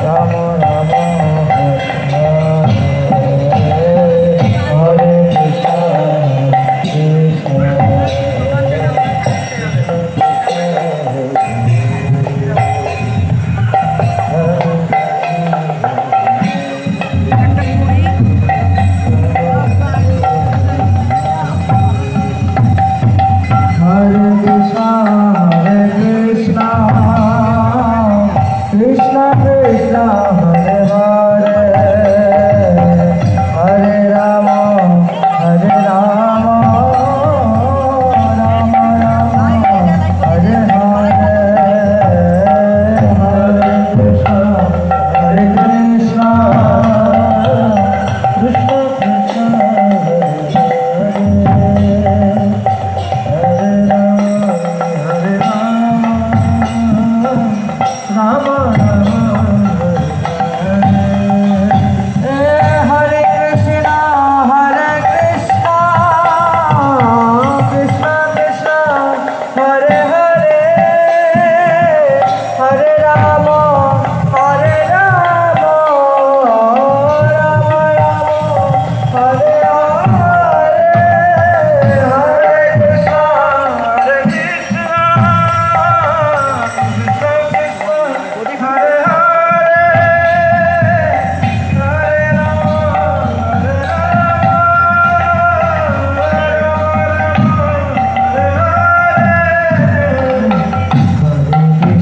Ram Ram Hare Krishna Krishna Krishna Hare Hare Hare Rama Hare Rama Rama Rama Hare Hare Hare Krishna Krishna Krishna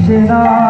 Krishna